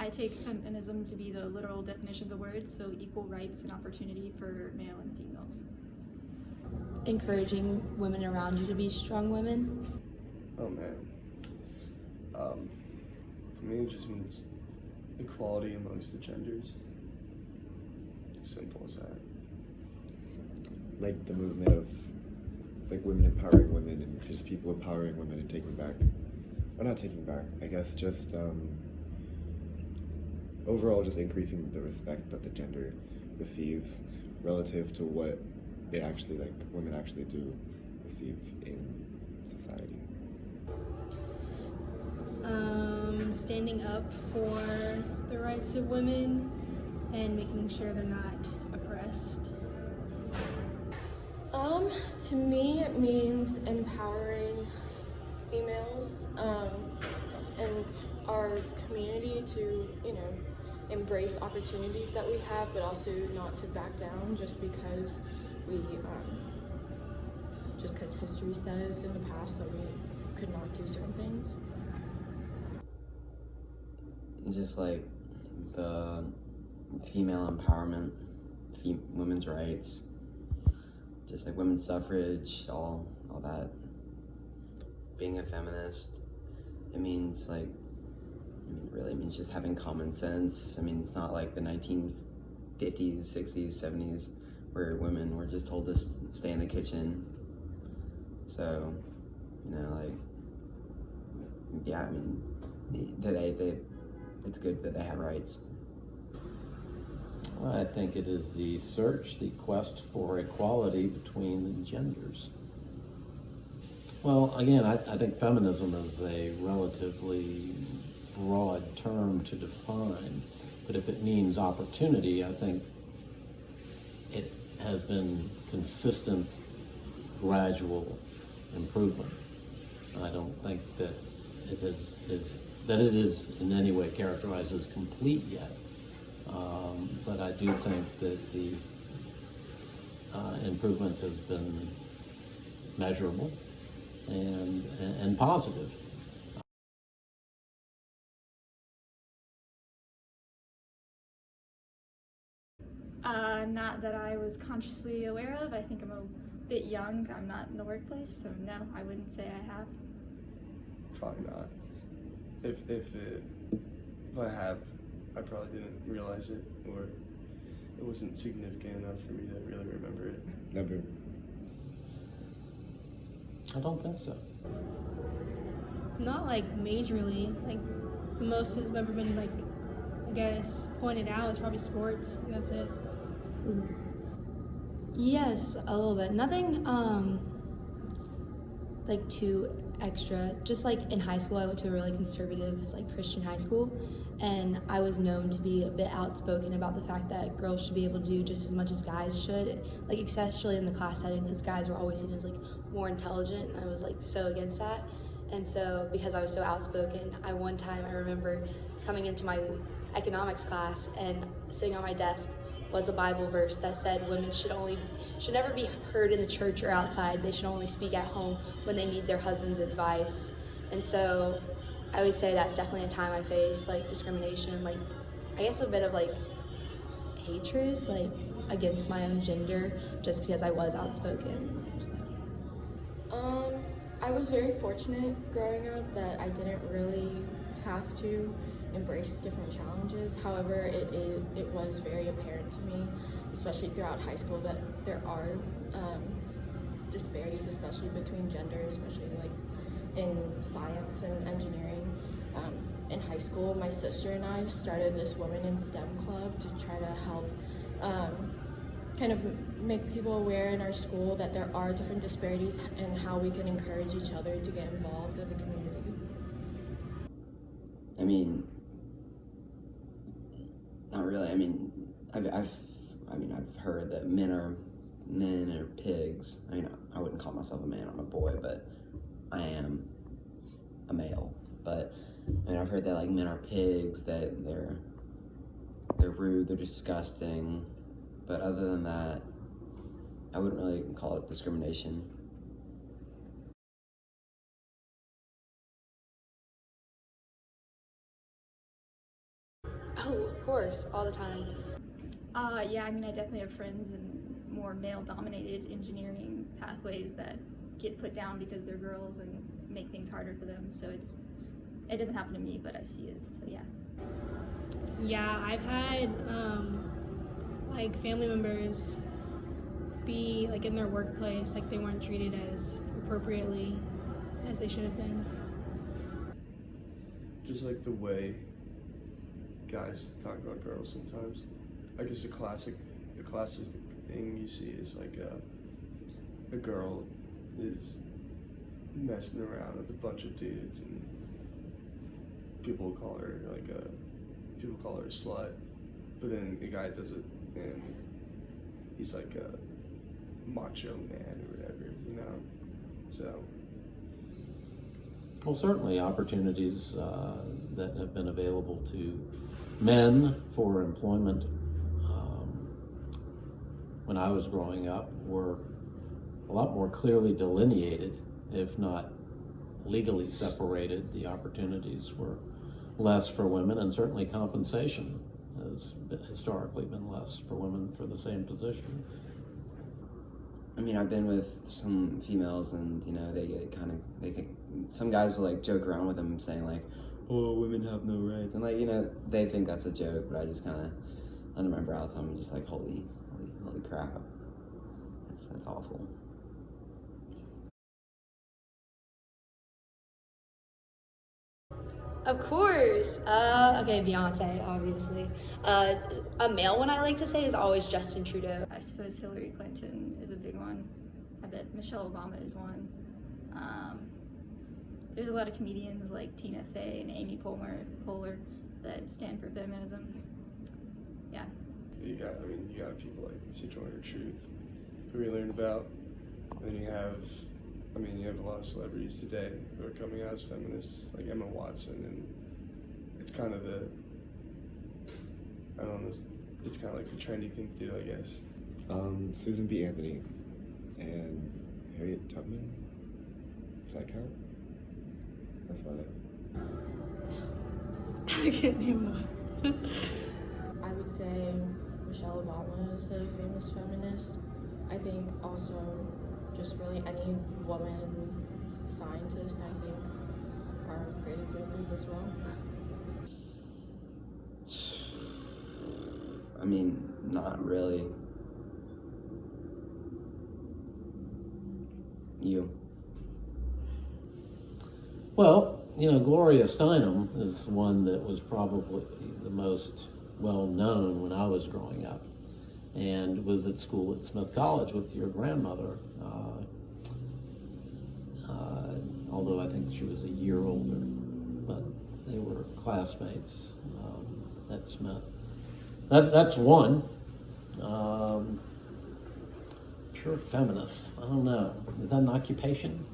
I take feminism to be the literal definition of the word, so equal rights and opportunity for male and females. Encouraging women around you to be strong women. Oh man. To me it just means equality amongst the genders. Simple as that. Like the movement of like women empowering women and just people empowering women and taking back, or not taking back, I guess just overall just increasing the respect that the gender receives relative to what they actually, like, women actually do receive in society. Standing up for the rights of women and making sure they're not oppressed. To me, it means empowering females and our community to, embrace opportunities that we have, but also not to back down just because history says in the past that we could not do certain things. Just like the female empowerment, women's rights, just like women's suffrage, all that. Being a feminist, it means really means just having common sense. I mean, it's not like the 1950s, 60s, 70s where women were just told to stay in the kitchen. So, yeah, I mean, it's good that they have rights. Well, I think it is the search, the quest for equality between the genders. Well, again, I think feminism is a relatively broad term to define, but if it means opportunity, I think it has been consistent, gradual improvement. I don't think that it is in any way characterized as complete yet, but I do think that the improvement has been measurable and positive. Not that I was consciously aware of. I think I'm a bit young. I'm not in the workplace, so no, I wouldn't say I have. Probably not. If I have, I probably didn't realize it, or it wasn't significant enough for me to really remember it. Never. I don't think so. Not like majorly. Like the most that's ever been pointed out is probably sports. That's it. Yes, a little bit. Nothing too extra. Just like in high school, I went to a really conservative Christian high school, and I was known to be a bit outspoken about the fact that girls should be able to do just as much as guys should, especially in the class setting, because guys were always seen as more intelligent, and I was so against that. And so because I was so outspoken, one time I remember coming into my economics class and sitting on my desk was a Bible verse that said women should never be heard in the church or outside. They should only speak at home when they need their husband's advice. And so I would say that's definitely a time I faced discrimination, I guess a bit of hatred against my own gender just because I was outspoken. I was very fortunate growing up that I didn't really have to embrace different challenges. However, it was very apparent to me, especially throughout high school, that there are disparities, especially between genders, especially in science and engineering. In high school, my sister and I started this Women in STEM club to try to help kind of make people aware in our school that there are different disparities and how we can encourage each other to get involved as a community. I mean, not really. I mean, I've heard that men are pigs. I mean, I wouldn't call myself a man. I'm a boy, but I am a male. But I've heard that men are pigs, that they're rude, they're disgusting. But other than that, I wouldn't really call it discrimination. course, all the time. Yeah, I mean, I definitely have friends in more male-dominated engineering pathways that get put down because they're girls and make things harder for them. So it doesn't happen to me, but I see it. So yeah. Yeah, I've had like family members be like in their workplace, like they weren't treated as appropriately as they should have been. Just like the way guys talk about girls sometimes. I guess the classic thing you see is like a girl is messing around with a bunch of dudes, and people call her a slut, but then the guy does it and he's like a macho man or whatever, you know. So Well, certainly opportunities that have been available to men for employment when I was growing up were a lot more clearly delineated, if not legally separated. The opportunities were less for women, and certainly compensation has historically been less for women for the same position. I mean, I've been with some females, and you know, some guys will like joke around with them, saying like, "Oh, women have no rights," and like, you know, they think that's a joke, but I just kind of under my brow thumb, I'm just like, holy crap, that's awful. Of course. Okay, Beyonce, obviously. A male one I like to say is always Justin Trudeau. I suppose Hillary Clinton is a big one. I bet Michelle Obama is one. There's a lot of comedians like Tina Fey and Amy Poehler that stand for feminism. Yeah. you got people like Sojourner Truth, who we learned about, and then you have a lot of celebrities today who are coming out as feminists, like Emma Watson, and it's kind of it's kind of like the trendy thing to do, I guess. Susan B. Anthony and Harriet Tubman. Does that count? That's about it. I can't name one. I would say Michelle Obama is a famous feminist. I think also just really any woman scientist, I think, are great examples as well. I mean, not really. You? Well, Gloria Steinem is one that was probably the most well-known when I was growing up, and was at school at Smith College with your grandmother, although I think she was a year older, but they were classmates at Smith. That's one. Pure feminist. I don't know. Is that an occupation?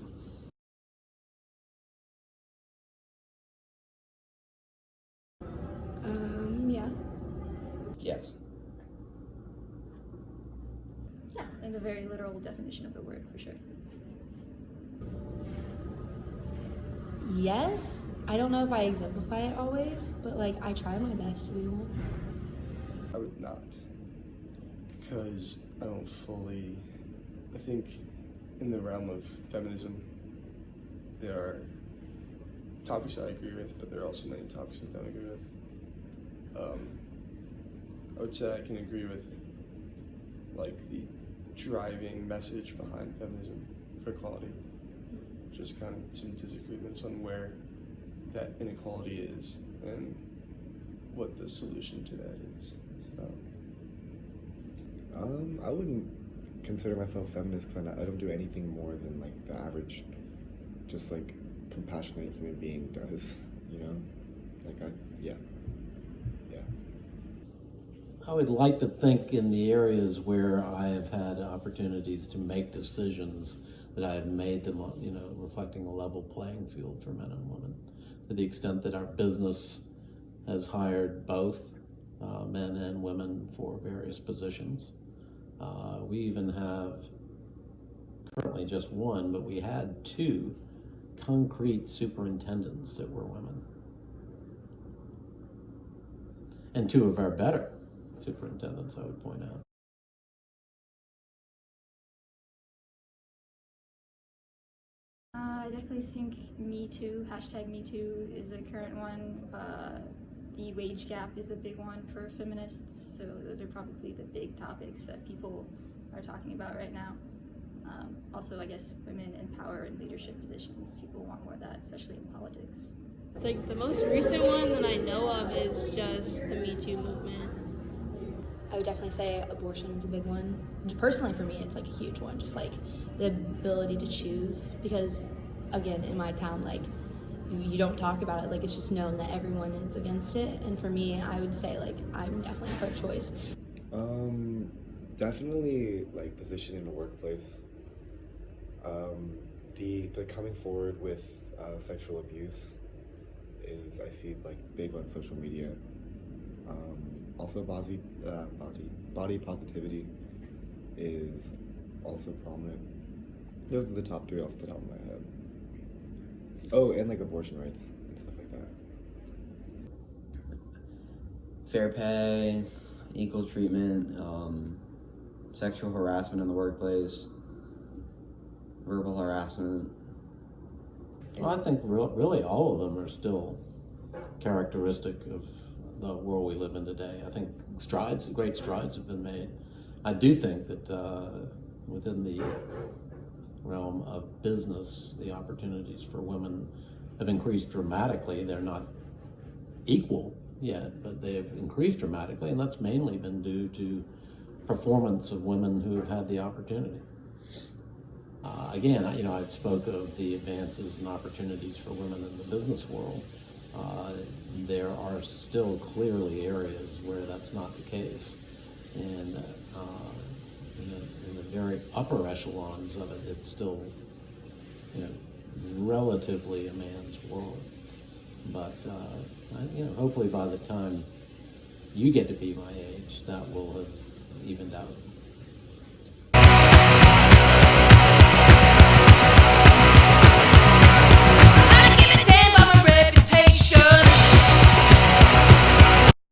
Yeah. Yes. Yeah, in the very literal definition of the word, for sure. Yes, I don't know if I exemplify it always, but I try my best to be one. I would not, because I think in the realm of feminism, there are topics I agree with, but there are also many topics I don't agree with. I would say I can agree with the driving message behind feminism for equality. Just kind of some disagreements on where that inequality is and what the solution to that is. I wouldn't consider myself feminist because I don't do anything more than the average, just compassionate human being does. Yeah. I would like to think in the areas where I have had opportunities to make decisions that I have made them, reflecting a level playing field for men and women. To the extent that our business has hired both men and women for various positions. We even have currently just one, but we had 2 concrete superintendents that were women. and 2 of our better superintendents, I would point out. I definitely think Me Too, hashtag Me Too is a current one. The wage gap is a big one for feminists, so those are probably the big topics that people are talking about right now. Also, I guess women in power and leadership positions, people want more of that, especially in politics. Like the most recent one that I know of is just the Me Too movement. I would definitely say abortion is a big one. Personally, for me, it's like a huge one. Just like the ability to choose, because again, in my town, like you don't talk about it. Like it's just known that everyone is against it. And for me, I would say like I'm definitely pro-choice. Definitely like position in the workplace. The coming forward with sexual abuse is, I see like big on social media. Also body positivity is also prominent. Those are the top 3 off the top of my head. Oh, and like abortion rights and stuff like that. Fair pay, equal treatment, sexual harassment in the workplace, verbal harassment. Well, I think really all of them are still characteristic of the world we live in today. I think great strides have been made. I do think that within the realm of business, the opportunities for women have increased dramatically. They're not equal yet, but they have increased dramatically, and that's mainly been due to performance of women who have had the opportunity. Again, I spoke of the advances and opportunities for women in the business world. There are still clearly areas where that's not the case, and in the very upper echelons of it, it's still, relatively a man's world. But hopefully by the time you get to be my age, that will have evened out.